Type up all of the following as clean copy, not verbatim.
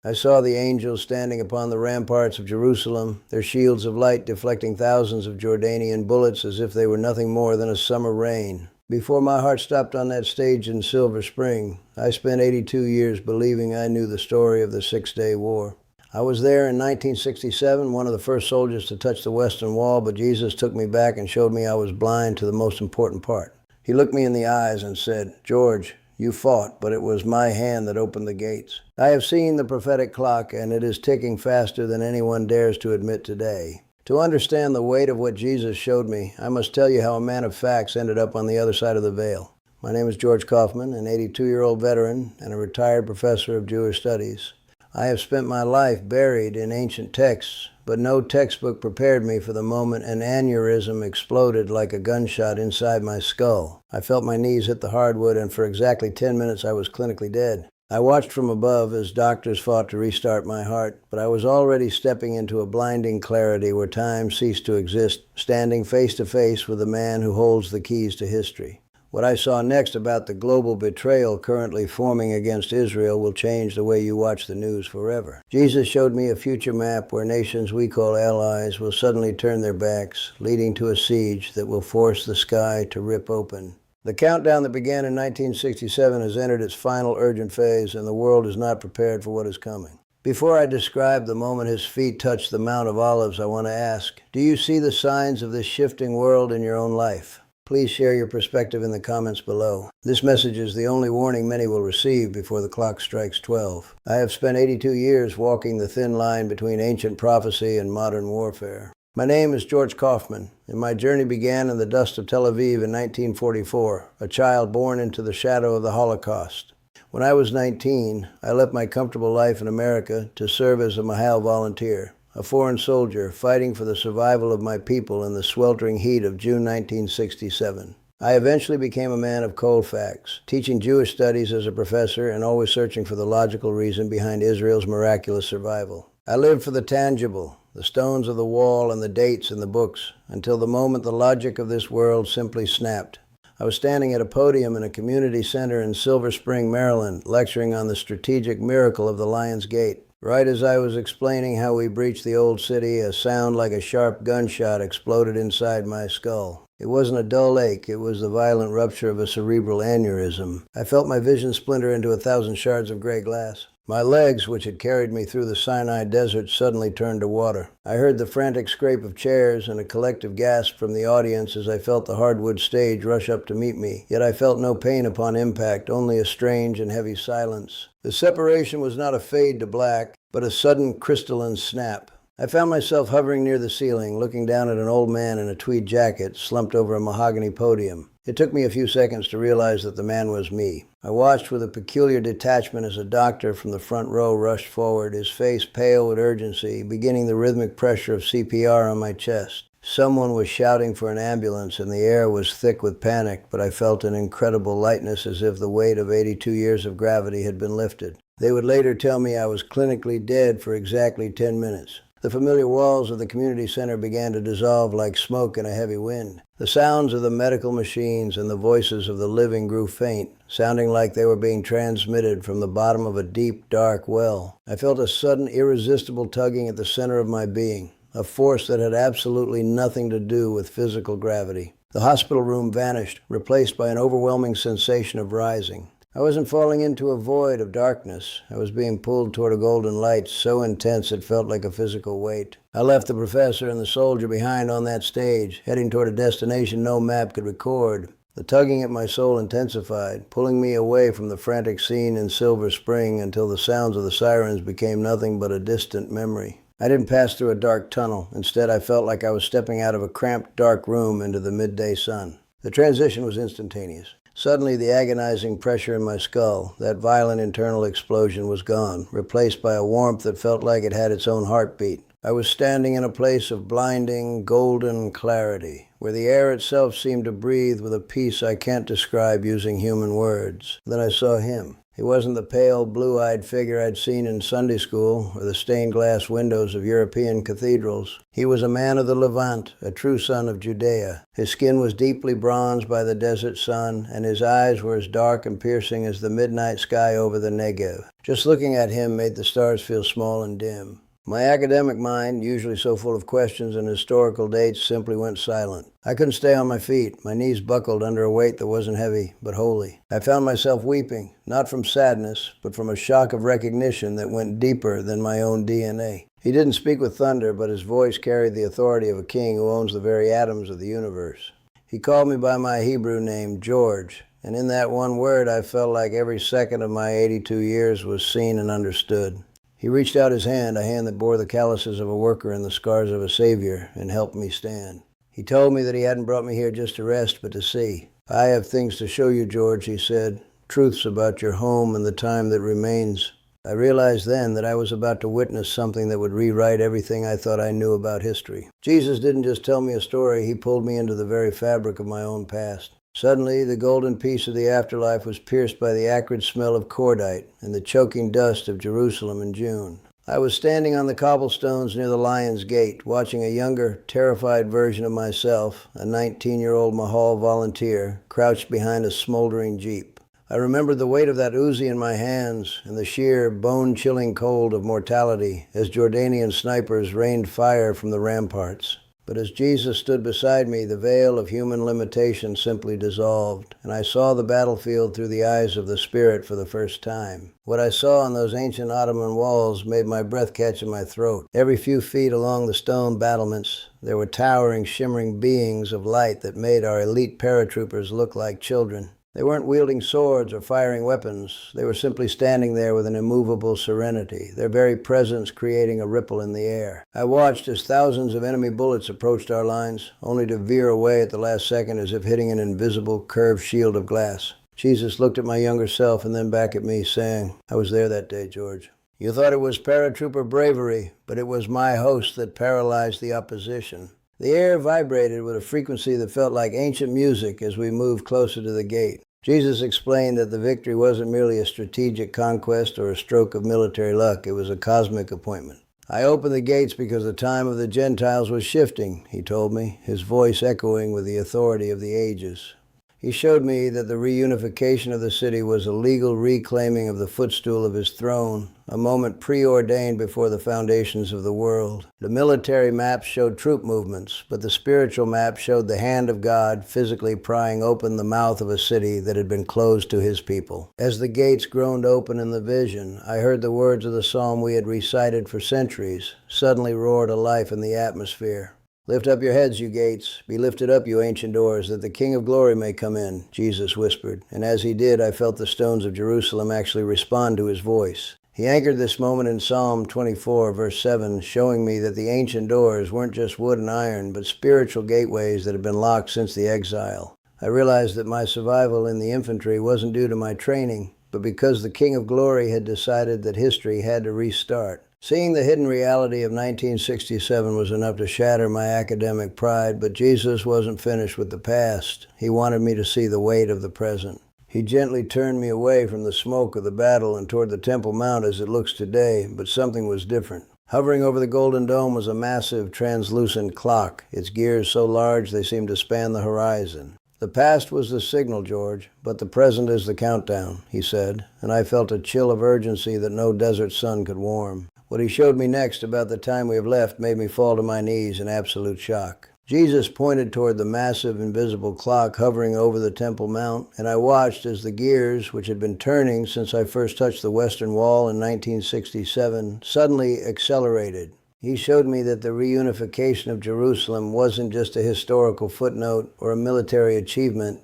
I saw the angels standing upon the ramparts of Jerusalem, their shields of light deflecting thousands of Jordanian bullets as if they were nothing more than a summer rain. Before my heart stopped on that stage in Silver Spring, I spent 82 years believing I knew the story of the Six-Day War. I was there in 1967, one of the first soldiers to touch the Western Wall, but Jesus took me back and showed me I was blind to the most important part. He looked me in the eyes and said, "George, you fought, but it was my hand that opened the gates." I have seen the prophetic clock, and it is ticking faster than anyone dares to admit today. To understand the weight of what Jesus showed me, I must tell you how a man of facts ended up on the other side of the veil. My name is George Kaufman, an 82-year-old veteran and a retired professor of Jewish studies. I have spent my life buried in ancient texts, but no textbook prepared me for the moment an aneurysm exploded like a gunshot inside my skull. I felt my knees hit the hardwood, and for exactly 10 minutes I was clinically dead. I watched from above as doctors fought to restart my heart, but I was already stepping into a blinding clarity where time ceased to exist, standing face to face with the man who holds the keys to history. What I saw next about the global betrayal currently forming against Israel will change the way you watch the news forever. Jesus showed me a future map where nations we call allies will suddenly turn their backs, leading to a siege that will force the sky to rip open. The countdown that began in 1967 has entered its final urgent phase, and the world is not prepared for what is coming. Before I describe the moment his feet touched the Mount of Olives, I want to ask, do you see the signs of this shifting world in your own life? Please share your perspective in the comments below. This message is the only warning many will receive before the clock strikes 12. I have spent 82 years walking the thin line between ancient prophecy and modern warfare. My name is George Kaufman, and my journey began in the dust of Tel Aviv in 1944, a child born into the shadow of the Holocaust. When I was 19, I left my comfortable life in America to serve as a Mahal volunteer, a foreign soldier fighting for the survival of my people in the sweltering heat of June 1967. I eventually became a man of cold facts, teaching Jewish studies as a professor and always searching for the logical reason behind Israel's miraculous survival. I lived for the tangible, the stones of the wall and the dates in the books, until the moment the logic of this world simply snapped. I was standing at a podium in a community center in Silver Spring, Maryland, lecturing on the strategic miracle of the Lion's Gate. Right as I was explaining how we breached the old city, a sound like a sharp gunshot exploded inside my skull. It wasn't a dull ache, it was the violent rupture of a cerebral aneurysm. I felt my vision splinter into 1,000 shards of gray glass. My legs, which had carried me through the Sinai desert, suddenly turned to water. I heard the frantic scrape of chairs and a collective gasp from the audience as I felt the hardwood stage rush up to meet me. Yet I felt no pain upon impact, only a strange and heavy silence. The separation was not a fade to black, but a sudden crystalline snap. I found myself hovering near the ceiling, looking down at an old man in a tweed jacket slumped over a mahogany podium. It took me a few seconds to realize that the man was me. I watched with a peculiar detachment as a doctor from the front row rushed forward, his face pale with urgency, beginning the rhythmic pressure of CPR on my chest. Someone was shouting for an ambulance, and the air was thick with panic, but I felt an incredible lightness as if the weight of 82 years of gravity had been lifted. They would later tell me I was clinically dead for exactly 10 minutes. The familiar walls of the community center began to dissolve like smoke in a heavy wind. The sounds of the medical machines and the voices of the living grew faint, sounding like they were being transmitted from the bottom of a deep, dark well. I felt a sudden, irresistible tugging at the center of my being, a force that had absolutely nothing to do with physical gravity. The hospital room vanished, replaced by an overwhelming sensation of rising. I wasn't falling into a void of darkness. I was being pulled toward a golden light so intense it felt like a physical weight. I left the professor and the soldier behind on that stage, heading toward a destination no map could record. The tugging at my soul intensified, pulling me away from the frantic scene in Silver Spring until the sounds of the sirens became nothing but a distant memory. I didn't pass through a dark tunnel. Instead, I felt like I was stepping out of a cramped, dark room into the midday sun. The transition was instantaneous. Suddenly, the agonizing pressure in my skull, that violent internal explosion, was gone, replaced by a warmth that felt like it had its own heartbeat. I was standing in a place of blinding, golden clarity, where the air itself seemed to breathe with a peace I can't describe using human words. Then I saw him. He wasn't the pale, blue-eyed figure I'd seen in Sunday school or the stained glass windows of European cathedrals. He was a man of the Levant, a true son of Judea. His skin was deeply bronzed by the desert sun, and his eyes were as dark and piercing as the midnight sky over the Negev. Just looking at him made the stars feel small and dim. My academic mind, usually so full of questions and historical dates, simply went silent. I couldn't stay on my feet. My knees buckled under a weight that wasn't heavy, but holy. I found myself weeping, not from sadness, but from a shock of recognition that went deeper than my own DNA. He didn't speak with thunder, but his voice carried the authority of a king who owns the very atoms of the universe. He called me by my Hebrew name, George, and in that one word I felt like every second of my 82 years was seen and understood. He reached out his hand, a hand that bore the calluses of a worker and the scars of a savior, and helped me stand. He told me that he hadn't brought me here just to rest, but to see. "I have things to show you, George," he said, "truths about your home and the time that remains." I realized then that I was about to witness something that would rewrite everything I thought I knew about history. Jesus didn't just tell me a story, he pulled me into the very fabric of my own past. Suddenly, the golden peace of the afterlife was pierced by the acrid smell of cordite and the choking dust of Jerusalem in June. I was standing on the cobblestones near the Lion's Gate, watching a younger, terrified version of myself, a 19-year-old Mahal volunteer, crouched behind a smoldering jeep. I remembered the weight of that Uzi in my hands and the sheer, bone-chilling cold of mortality as Jordanian snipers rained fire from the ramparts. But as Jesus stood beside me, the veil of human limitation simply dissolved, and I saw the battlefield through the eyes of the Spirit for the first time. What I saw on those ancient Ottoman walls made my breath catch in my throat. Every few feet along the stone battlements, there were towering, shimmering beings of light that made our elite paratroopers look like children. They weren't wielding swords or firing weapons. They were simply standing there with an immovable serenity, their very presence creating a ripple in the air. I watched as thousands of enemy bullets approached our lines, only to veer away at the last second as if hitting an invisible, curved shield of glass. Jesus looked at my younger self and then back at me, saying, "I was there that day, George. You thought it was paratrooper bravery, but it was my host that paralyzed the opposition." The air vibrated with a frequency that felt like ancient music as we moved closer to the gate. Jesus explained that the victory wasn't merely a strategic conquest or a stroke of military luck, it was a cosmic appointment. "I opened the gates because the time of the Gentiles was shifting," he told me, his voice echoing with the authority of the ages. He showed me that the reunification of the city was a legal reclaiming of the footstool of his throne, a moment preordained before the foundations of the world. The military maps showed troop movements, but the spiritual map showed the hand of God physically prying open the mouth of a city that had been closed to his people. As the gates groaned open in the vision, I heard the words of the psalm we had recited for centuries suddenly roar to life in the atmosphere. "Lift up your heads, you gates. Be lifted up, you ancient doors, that the King of Glory may come in," Jesus whispered. And as he did, I felt the stones of Jerusalem actually respond to his voice. He anchored this moment in Psalm 24, verse 7, showing me that the ancient doors weren't just wood and iron, but spiritual gateways that had been locked since the exile. I realized that my survival in the infantry wasn't due to my training, but because the King of Glory had decided that history had to restart. Seeing the hidden reality of 1967 was enough to shatter my academic pride, but Jesus wasn't finished with the past. He wanted me to see the weight of the present. He gently turned me away from the smoke of the battle and toward the Temple Mount as it looks today, but something was different. Hovering over the Golden Dome was a massive, translucent clock, its gears so large they seemed to span the horizon. "The past was the signal, George, but the present is the countdown," he said, and I felt a chill of urgency that no desert sun could warm. What he showed me next about the time we have left made me fall to my knees in absolute shock. Jesus pointed toward the massive invisible clock hovering over the Temple Mount, and I watched as the gears, which had been turning since I first touched the Western Wall in 1967, suddenly accelerated. He showed me that the reunification of Jerusalem wasn't just a historical footnote or a military achievement.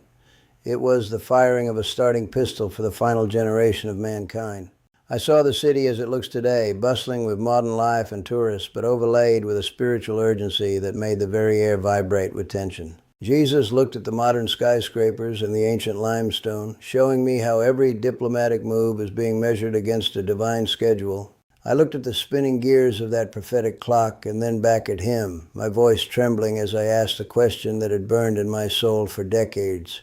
It was the firing of a starting pistol for the final generation of mankind. I saw the city as it looks today, bustling with modern life and tourists, but overlaid with a spiritual urgency that made the very air vibrate with tension. Jesus looked at the modern skyscrapers and the ancient limestone, showing me how every diplomatic move is being measured against a divine schedule. I looked at the spinning gears of that prophetic clock and then back at him, my voice trembling as I asked a question that had burned in my soul for decades.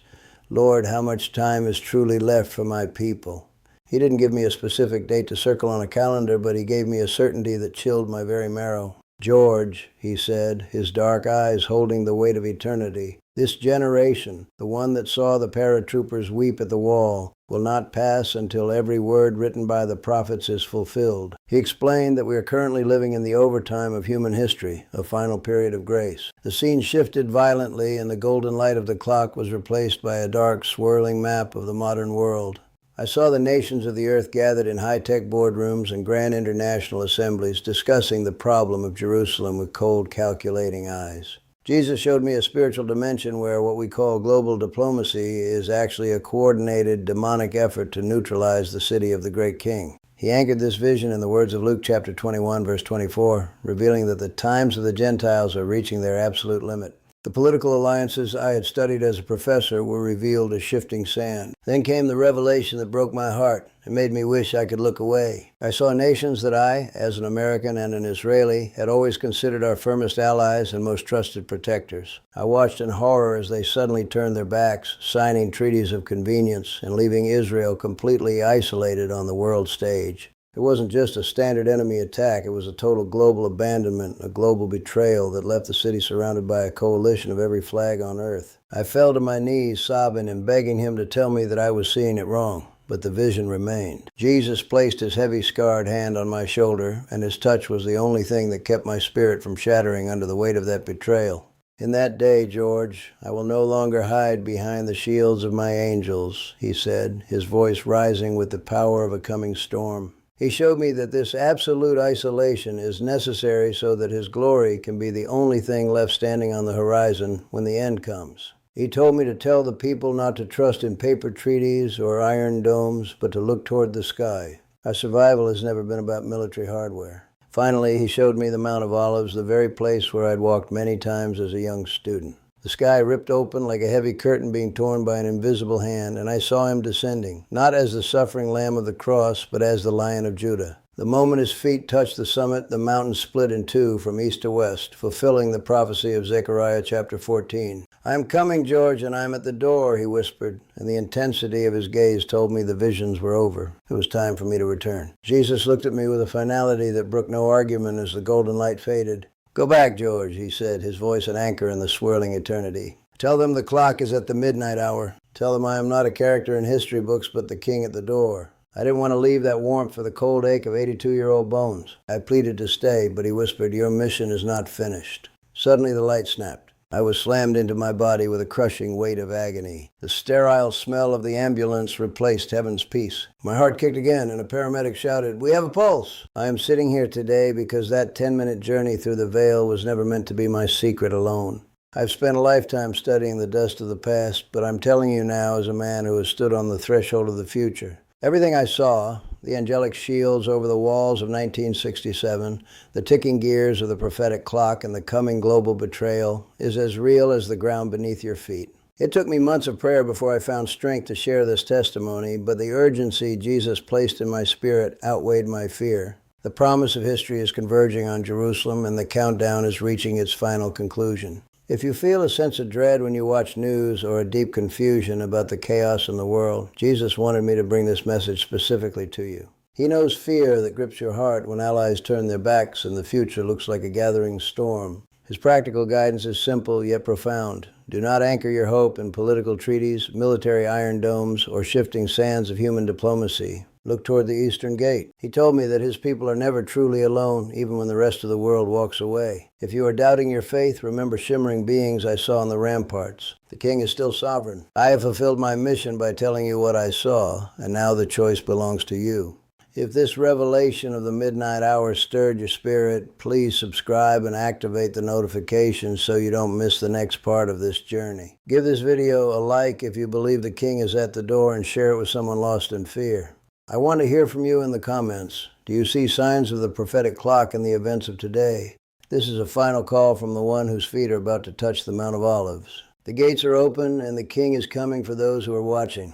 "Lord, how much time is truly left for my people?" He didn't give me a specific date to circle on a calendar, but he gave me a certainty that chilled my very marrow. "George," he said, his dark eyes holding the weight of eternity, "this generation, the one that saw the paratroopers weep at the wall, will not pass until every word written by the prophets is fulfilled." He explained that we are currently living in the overtime of human history, a final period of grace. The scene shifted violently, and the golden light of the clock was replaced by a dark, swirling map of the modern world. I saw the nations of the earth gathered in high-tech boardrooms and grand international assemblies discussing the problem of Jerusalem with cold, calculating eyes. Jesus showed me a spiritual dimension where what we call global diplomacy is actually a coordinated, demonic effort to neutralize the city of the great king. He anchored this vision in the words of Luke chapter 21, verse 24, revealing that the times of the Gentiles are reaching their absolute limit. The political alliances I had studied as a professor were revealed as shifting sand. Then came the revelation that broke my heart. It made me wish I could look away. I saw nations that I, as an American and an Israeli, had always considered our firmest allies and most trusted protectors. I watched in horror as they suddenly turned their backs, signing treaties of convenience and leaving Israel completely isolated on the world stage. It wasn't just a standard enemy attack, it was a total global abandonment, a global betrayal that left the city surrounded by a coalition of every flag on earth. I fell to my knees, sobbing and begging him to tell me that I was seeing it wrong, but the vision remained. Jesus placed his heavy, scarred hand on my shoulder, and his touch was the only thing that kept my spirit from shattering under the weight of that betrayal. "In that day, George, I will no longer hide behind the shields of my angels," he said, his voice rising with the power of a coming storm. He showed me that this absolute isolation is necessary so that his glory can be the only thing left standing on the horizon when the end comes. He told me to tell the people not to trust in paper treaties or iron domes, but to look toward the sky. Our survival has never been about military hardware. Finally, he showed me the Mount of Olives, the very place where I'd walked many times as a young student. The sky ripped open like a heavy curtain being torn by an invisible hand, and I saw him descending, not as the suffering Lamb of the cross, but as the Lion of Judah. The moment his feet touched the summit, the mountain split in two from east to west, fulfilling the prophecy of Zechariah chapter 14. "I am coming, George, and I am at the door," he whispered, and the intensity of his gaze told me the visions were over. It was time for me to return. Jesus looked at me with a finality that brooked no argument as the golden light faded. "Go back, George," he said, his voice an anchor in the swirling eternity. "Tell them the clock is at the midnight hour. Tell them I am not a character in history books, but the king at the door." I didn't want to leave that warmth for the cold ache of 82-year-old bones. I pleaded to stay, but he whispered, "Your mission is not finished." Suddenly the light snapped. I was slammed into my body with a crushing weight of agony. The sterile smell of the ambulance replaced heaven's peace. My heart kicked again, and a paramedic shouted, "We have a pulse!" I am sitting here today because that 10-minute journey through the veil was never meant to be my secret alone. I've spent a lifetime studying the dust of the past, but I'm telling you now as a man who has stood on the threshold of the future. Everything I saw, the angelic shields over the walls of 1967, the ticking gears of the prophetic clock, and the coming global betrayal, is as real as the ground beneath your feet. It took me months of prayer before I found strength to share this testimony, but the urgency Jesus placed in my spirit outweighed my fear. The promise of history is converging on Jerusalem, and the countdown is reaching its final conclusion. If you feel a sense of dread when you watch news or a deep confusion about the chaos in the world, Jesus wanted me to bring this message specifically to you. He knows fear that grips your heart when allies turn their backs and the future looks like a gathering storm. His practical guidance is simple yet profound. Do not anchor your hope in political treaties, military iron domes, or shifting sands of human diplomacy. Look toward the Eastern Gate. He told me that his people are never truly alone, even when the rest of the world walks away. If you are doubting your faith, remember shimmering beings I saw on the ramparts. The king is still sovereign. I have fulfilled my mission by telling you what I saw, and now the choice belongs to you. If this revelation of the midnight hour stirred your spirit, please subscribe and activate the notifications so you don't miss the next part of this journey. Give this video a like if you believe the king is at the door, and share it with someone lost in fear. I want to hear from you in the comments. Do you see signs of the prophetic clock in the events of today? This is a final call from the one whose feet are about to touch the Mount of Olives. The gates are open, and the king is coming for those who are watching.